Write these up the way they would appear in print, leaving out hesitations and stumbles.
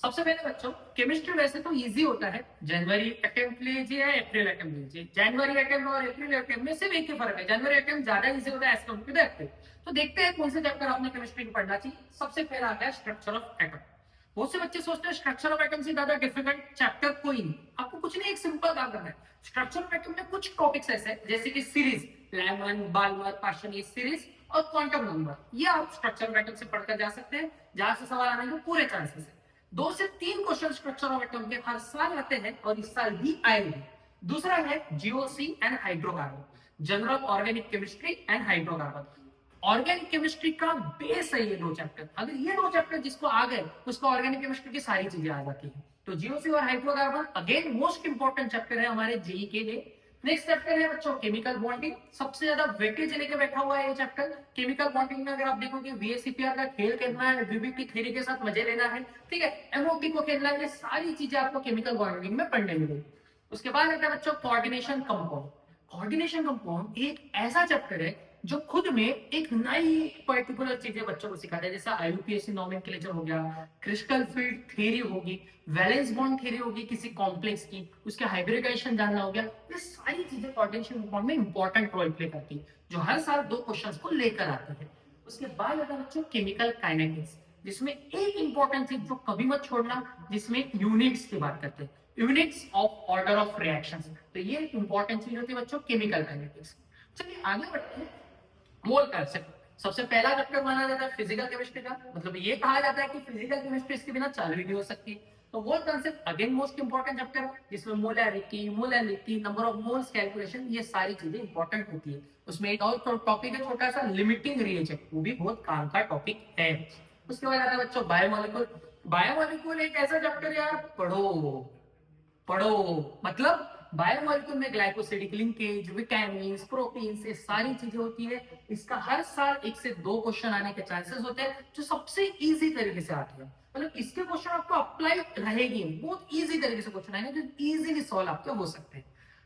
सबसे पहले बच्चों, केमिस्ट्री वैसे तो इजी होता है। जनवरी अटेम्प्ट लीजिए या अप्रैल अटेम्प्ट लीजिए, जनवरी अटेम्प्ट और अप्रैल अटेम्प्ट में सिर्फ एक ही फर्क है, जनवरी अटेम्प्ट ज्यादा इजी होता है एज कम्पेयर टू अप्रैल। तो देखते हैं कौन से चैप्टर आपने केमिस्ट्री में पढ़ना चाहिए। सबसे पहला आता है स्ट्रक्चर ऑफ एटम। बहुत से बच्चे सोचते हैं स्ट्रक्चर ऑफ एटम से ज्यादा डिफिकल्ट चैप्टर कोई नहीं। आपको कुछ नहीं, एक सिंपल काम करना है। स्ट्रक्चर ऑफ एटम में कुछ टॉपिक्स ऐसे हैं जैसे कि सीरीज, लेमन, बाल्मर, पार्शनियस सीरीज और क्वांटम नंबर, ये आप स्ट्रक्चर ऑफ एटम से पढ़कर जा सकते हैं, जहां से सवाल आने के पूरे चांसेस है। 2 से 3 क्वेश्चन स्ट्रक्चर ऑफ एटम के हर साल आते हैं और इस साल भी आएंगे। दूसरा है GOC and hydrocarbon, general organic chemistry and hydrocarbon. Organic chemistry का बेस है ये 2 चैप्टर। अगर ये 2 चैप्टर जिसको आ गए, उसको ऑर्गेनिक केमिस्ट्री की सारी चीजें आ जाती है। तो जीओसी और hydrocarbon again most important chapter है हमारे जेई के लिए। नेक्स्ट चैप्टर है बच्चों केमिकल बॉन्डिंग। सबसे ज्यादा वेटेज लेके बैठा हुआ है ये चैप्टर। केमिकल बॉन्डिंग में अगर आप देखोगे वीएसीपीआर का खेल खेलना है, वीबीटी थ्योरी के साथ मजे लेना है, ठीक है, एमओपी को खेलना है, ये सारी चीजें आपको केमिकल बॉन्डिंग में पढ़ने मिलेगी। उसके बाद आता है बच्चों कोऑर्डिनेशन कंपाउंड। कोऑर्डिनेशन कंपाउंड एक ऐसा चैप्टर है जो खुद में एक नई पर्टिकुलर चीजें बच्चों को सिखाता है, जैसे आईयूपीएसी नोमेनक्लेचर हो गया, क्रिस्टल फील्ड थ्योरी होगी, वैलेंस बॉन्ड थ्योरी होगी किसी कॉम्प्लेक्स की, उसके हाइब्रिडाइजेशन जानना हो गया। ये सारी चीजें कोऑर्डिनेशन कंपाउंड में इंपॉर्टेंट रोल प्ले करती है, जो हर साल 2 क्वेश्चंस को लेकर आते हैं। उसके बाद आता है बच्चों केमिकल काइनेटिक्स, जिसमें एक इंपॉर्टेंट चीज जो कभी मत छोड़ना, जिसमें यूनिट्स की बात करते हैं, units of order of reactions. तो ये एक इंपॉर्टेंट चीज होती है बच्चों केमिकल काइनेटिक्स। चलिए आगे बढ़ते हैं। मोल कंसेप्ट सबसे पहला चैप्टर माना जाता है फिजिकल केमिस्ट्री का, मतलब ये कहा जाता है कि फिजिकल केमिस्ट्री इसके बिना चालू ही नहीं हो सकती। तो mole concept again most important chapter, जिसमें molarity, number of moles calculation, ये सारी चीजें इंपॉर्टेंट होती है। उसमें एक और टॉपिक है छोटा सा, लिमिटिंग रिएजेंट, वो भी बहुत काम का टॉपिक है। उसके बाद आता है बच्चों बायोमोलिक्यूल। बायोमोलिक्यूल एक ऐसा चैप्टर यार, पढ़ो पढ़ो, मतलब बायोमोलिक्यूल में ग्लाइकोसिडिक लिंकेज, विटामिन्स, प्रोटीन्स, ये सारी चीजें होती है। इसका हर साल 1 से 2 क्वेश्चन आने के चांसेस होते हैं, जो सबसे इजी तरीके से आते हैं। मतलब इसके क्वेश्चन आपको अप्लाई रहेगी, बहुत इजी तरीके से क्वेश्चन आएंगे जो इजीली सॉल्व आपके हो सकते हैं।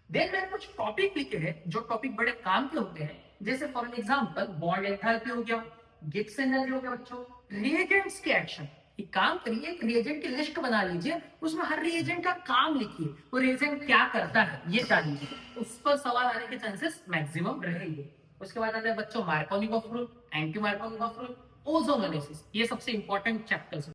देन मैंने कुछ टॉपिक लिखे हैं जो टॉपिक बड़े काम के होते हैं, जैसे फॉर एग्जांपल बॉन्ड एंथैल्पी हो गया, गिब्स एनर्जी हो गया बच्चों, रिएजेंट्स के एक्शन। एक काम करिए, एक रिएजेंट की लिस्ट बना लीजिए, उसमें हर रिएजेंट का काम लिखिए, वो रिएजेंट क्या करता है ये जानिए, उस पर सवाल आने के चांसेस मैक्सिमम रहेंगे। उसके बाद आता है बच्चों मार्कोनी का रूल, एंटी मार्कोनी का रूल, ओजोन एनालिसिस, ये सबसे इंपॉर्टेंट चैप्टर्स